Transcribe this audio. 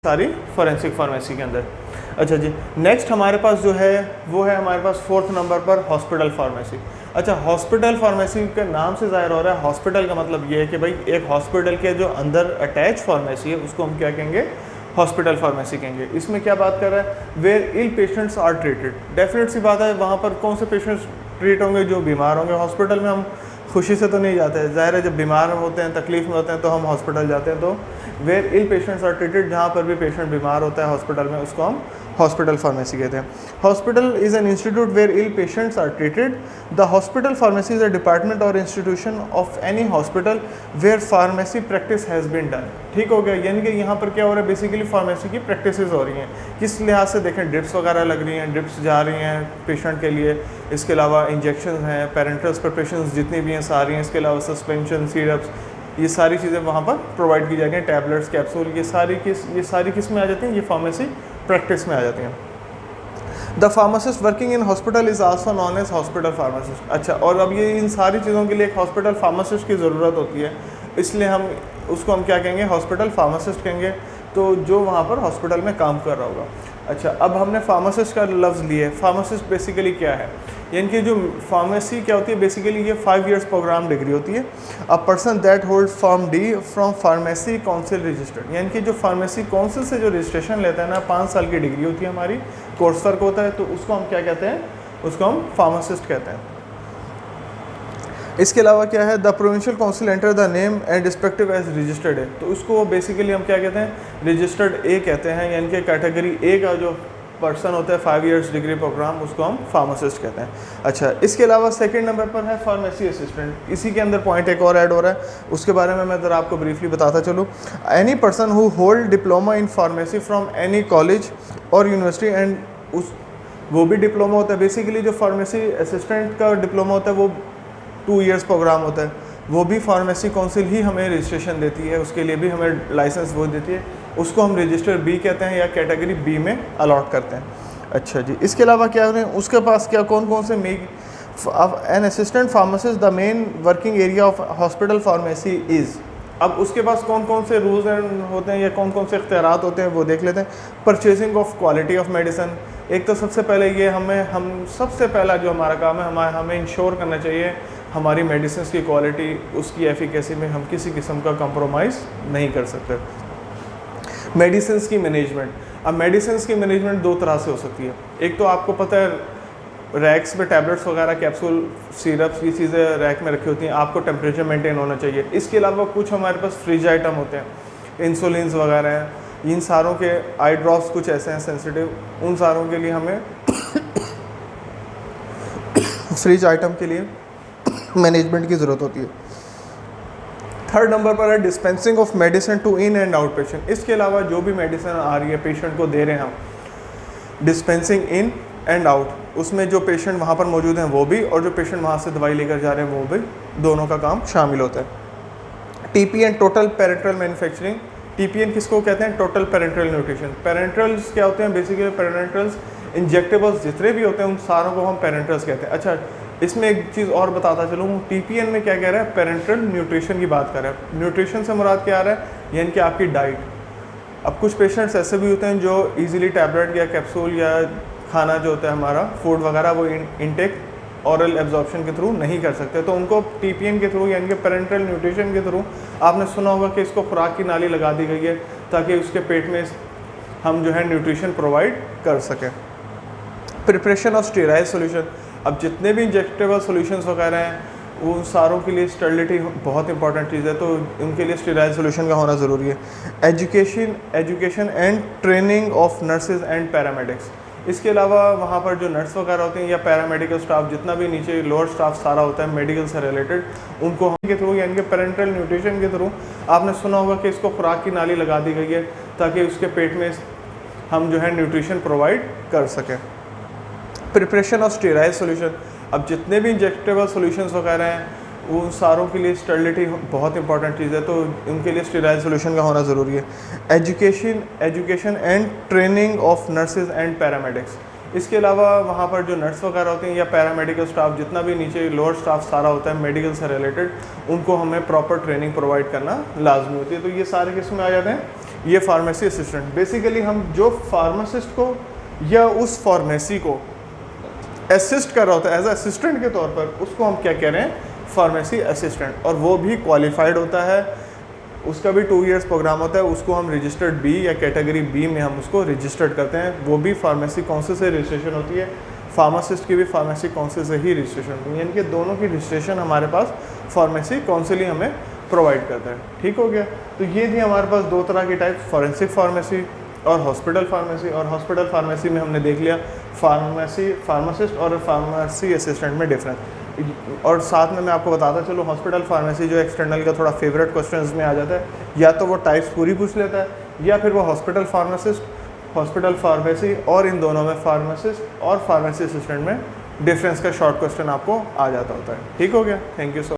सारी forensic pharmacy के अंदर। अच्छा जी, नेक्स्ट हमारे पास जो है वो है हमारे पास 4th नंबर पर हॉस्पिटल फार्मेसी। अच्छा, हॉस्पिटल फार्मेसी के नाम से ज़ाहिर हो रहा है, हॉस्पिटल का मतलब ये है कि भाई एक हॉस्पिटल के जो अंदर अटैच फार्मेसी है उसको हम क्या कहेंगे, हॉस्पिटल फार्मेसी कहेंगे। इसमें क्या बात कर रहा है, where ill patients are treated. Definite सी बात है, वहाँ पर कौन से पेशेंट्स ट्रीट होंगे, जो बीमार होंगे। हॉस्पिटल में हम खुशी से तो नहीं जाते हैं, ज़ाहिर है जब बीमार होते हैं, तकलीफ़ में होते हैं तो हम हॉस्पिटल जाते हैं। तो where ill patients are treated, जहाँ पर भी पेशेंट बीमार होता है हॉस्पिटल में, उसको हम हॉस्पिटल फार्मेसी कहते हैं। Hospital is an institute where ill patients are treated. The hospital pharmacy is a department or institution of any hospital where pharmacy practice has been done. ठीक हो गया, यानी कि यहाँ पर क्या हो रहा है, बेसिकली फार्मेसी की प्रैक्टिस हो रही हैं। किस लिहाज से देखें, ड्रिप्स वगैरह लग रही हैं, ड्रिप्स जा रही हैं पेशेंट के लिए, इसके अलावा इंजेक्शन हैं, पेरेंटल्स प्रिपरेशंस जितनी भी हैं सारी हैं, इसके अलावा सस्पेंशन, सिरप्स, ये सारी चीज़ें वहाँ पर प्रोवाइड की जाएंगी, टैबलेट्स, कैप्सूल, ये सारी किस में आ जाती हैं, ये फार्मेसी प्रैक्टिस में आ जाती हैं। The pharmacist working in hospital is also known as hospital pharmacist. अच्छा, और अब ये इन सारी चीज़ों के लिए एक हॉस्पिटल फार्मासिस्ट की ज़रूरत होती है, इसलिए हम उसको क्या कहेंगे, हॉस्पिटल फार्मासिस्ट कहेंगे, तो जो वहाँ पर हॉस्पिटल में काम कर रहा होगा। अच्छा, अब हमने फार्मासिस्ट का लफ्ज़ लिए। फार्मासिस्ट बेसिकली क्या है, यानी कि जो फार्मेसी क्या होती है, बेसिकली ये 5 years प्रोग्राम डिग्री होती है। A person that hold form D from pharmacy council registered, यानी कि जो फार्मेसी काउंसिल से जो रजिस्ट्रेशन लेता है ना, 5 साल की डिग्री होती है हमारी, कोर्स वर्क होता है, तो उसको हम क्या कहते हैं, उसको हम फार्मासिस्ट कहते हैं। इसके अलावा क्या है, the provincial council enter the name and respective as registered है, तो उसको बेसिकली हम क्या कहते हैं, रजिस्टर्ड ए कहते हैं, यानी कि कैटेगरी ए का जो पर्सन होता है 5 years डिग्री प्रोग्राम, उसको हम फार्मासिस्ट कहते हैं। अच्छा, इसके अलावा सेकंड नंबर पर है फार्मेसी असिस्टेंट। इसी के अंदर पॉइंट एक और ऐड हो रहा है, उसके बारे में मैं ज़रा आपको ब्रीफली बताता चलूँ। Any person who hold diploma in pharmacy from any college और यूनिवर्सिटी एंड वो भी डिप्लोमा होता है। बेसिकली जो फार्मेसी असिस्टेंट का डिप्लोमा होता है वो 2 years प्रोग्राम होता है, वो भी फार्मेसी काउंसिल ही हमें रजिस्ट्रेशन देती है, उसके लिए भी हमें लाइसेंस वो देती है, उसको हम रजिस्टर बी कहते हैं या कैटेगरी बी में अलॉट करते हैं। अच्छा जी, इसके अलावा क्या है, उसके पास क्या कौन कौन से an assistant pharmacist the main working area of hospital pharmacy is. अब उसके पास कौन कौन से रूल्स होते हैं या कौन कौन से इख्तियारात होते हैं वो देख लेते हैं। Purchasing of quality of medicine, एक तो सबसे पहले ये हम सबसे पहला जो हमारा काम है, हमें इंश्योर करना चाहिए हमारी मेडिसिन की क्वालिटी, उसकी एफिकेसी में हम किसी किस्म का कंप्रोमाइज़ नहीं कर सकते। मेडिसिन की मैनेजमेंट, अब मेडिसिन की मैनेजमेंट 2 तरह से हो सकती है। एक तो आपको पता है रैक्स में टैबलेट्स वगैरह, कैप्सूल, सिरप्स, ये चीज़ें रैक में रखी होती हैं, आपको टेम्परेचर मेंटेन होना चाहिए। इसके अलावा कुछ हमारे पास फ्रिज आइटम होते हैं, इंसुलिन वगैरह हैं, इन सारों के आई ड्रॉप्स कुछ ऐसे हैं सेंसिटिव, उन सारों के लिए हमें फ्रिज आइटम के लिए मैनेजमेंट की ज़रूरत होती है। थर्ड नंबर पर है dispensing of medicine to in and out patient. इसके अलावा जो भी मेडिसिन आ रही है पेशेंट को दे रहे हैं हम, डिस्पेंसिंग इन एंड आउट, उसमें जो पेशेंट वहाँ पर मौजूद हैं वो भी, और जो पेशेंट वहाँ से दवाई लेकर जा रहे हैं वो भी, दोनों का काम शामिल होता है। TPN, total parental manufacturing. TPN किसको कहते हैं, टोटल पेरेंटल न्यूट्रिशन। पेरेंटल्स क्या होते हैं, बेसिकली पेरेंटल्स इंजेक्टेबल्स जितने भी होते हैं उन सारों को हम पेरेंटल्स कहते हैं। अच्छा, इसमें एक चीज़ और बताता चलूँ, टीपीएन में क्या कह रहा है, पेरेंटल न्यूट्रिशन की बात कर रहा है। न्यूट्रिशन से मुराद क्या आ रहा है, यानी कि आपकी डाइट। अब कुछ पेशेंट्स ऐसे भी होते हैं जो इजीली टैबलेट या कैप्सूल या खाना जो होता है हमारा फूड वगैरह वो इनटेक ऑरल एब्जॉर्प्शन के थ्रू नहीं कर सकते, तो उनको टीपीएन के थ्रू यानी कि पेरेंटल न्यूट्रिशन के थ्रू, आपने सुना होगा कि इसको खुराक की नाली लगा दी गई है ताकि उसके पेट में हम जो है न्यूट्रिशन प्रोवाइड कर सकें। प्रिपरेशन ऑफ स्टेराइल सोल्यूशन, अब जितने भी इंजेक्टेबल सॉल्यूशंस वगैरह हैं उन सारों के लिए स्टेरिलिटी बहुत इंपॉर्टेंट चीज़ है, तो उनके लिए स्टेराइल सोल्यूशन का होना ज़रूरी है। Education and training of nurses and paramedics. इसके अलावा वहाँ पर जो नर्स वगैरह होते हैं या पैरामेडिकल स्टाफ, जितना भी नीचे लोअर स्टाफ सारा होता है मेडिकल से रिलेटेड, उनको हम के थ्रू यानी कि पेरेंटल न्यूट्रिशन के थ्रू, आपने सुना होगा कि इसको खुराक की नाली लगा दी गई है ताकि उसके पेट में हम जो है न्यूट्रिशन प्रोवाइड कर सकें। प्रिपरेशन ऑफ स्टेराइल सोल्यूशन, अब जितने भी इंजेक्टेबल सॉल्यूशंस वगैरह हैं उन सारों के लिए स्टेरिलिटी बहुत इंपॉर्टेंट चीज़ है, तो उनके लिए स्टेराइल सोल्यूशन का होना ज़रूरी है। Education and training of nurses and paramedics. इसके अलावा वहाँ पर जो नर्स वगैरह होते हैं या पैरामेडिकल स्टाफ, जितना भी नीचे लोअर स्टाफ सारा होता है मेडिकल से रिलेटेड, उनको हमें प्रॉपर ट्रेनिंग प्रोवाइड करना लाजमी होती है। तो ये सारे किस में आ जाते हैं, ये फार्मेसी असिस्टेंट। बेसिकली हम जो फार्मासिस्ट को या उस फार्मेसी को असिस्ट कर रहा होता है एज असिस्टेंट के तौर पर, उसको हम क्या कह रहे हैं, फार्मेसी असिस्टेंट। और वो भी क्वालिफाइड होता है, उसका भी 2 इयर्स प्रोग्राम होता है, उसको हम रजिस्टर्ड बी या कैटेगरी बी में हम उसको रजिस्टर्ड करते हैं। वो भी फार्मेसी काउंसिल से रजिस्ट्रेशन होती है, फार्मासिस्ट की भी फार्मेसी काउंसिल से ही रजिस्ट्रेशन होती है, यानी कि दोनों की रजिस्ट्रेशन हमारे पास फार्मेसी काउंसिल ही हमें प्रोवाइड करता है। ठीक हो गया। तो ये थी हमारे पास 2 तरह की टाइप, फॉरेंसिक फार्मेसी और हॉस्पिटल फार्मेसी। और हॉस्पिटल फार्मेसी में हमने देख लिया फार्मासिस्ट और फार्मेसी असिस्टेंट में डिफरेंस। और साथ में मैं आपको बताता चलो, हॉस्पिटल फार्मेसी जो एक्सटर्नल का थोड़ा फेवरेट क्वेश्चन में आ जाता है, या तो वो टाइप्स पूरी पूछ लेता है, या फिर वो हॉस्पिटल फार्मासिस्ट, हॉस्पिटल फार्मेसी, और इन दोनों में फार्मासिस्ट और फार्मेसी असिस्टेंट में डिफरेंस का शॉर्ट क्वेश्चन आपको आ जाता होता है। ठीक हो गया। Thank you so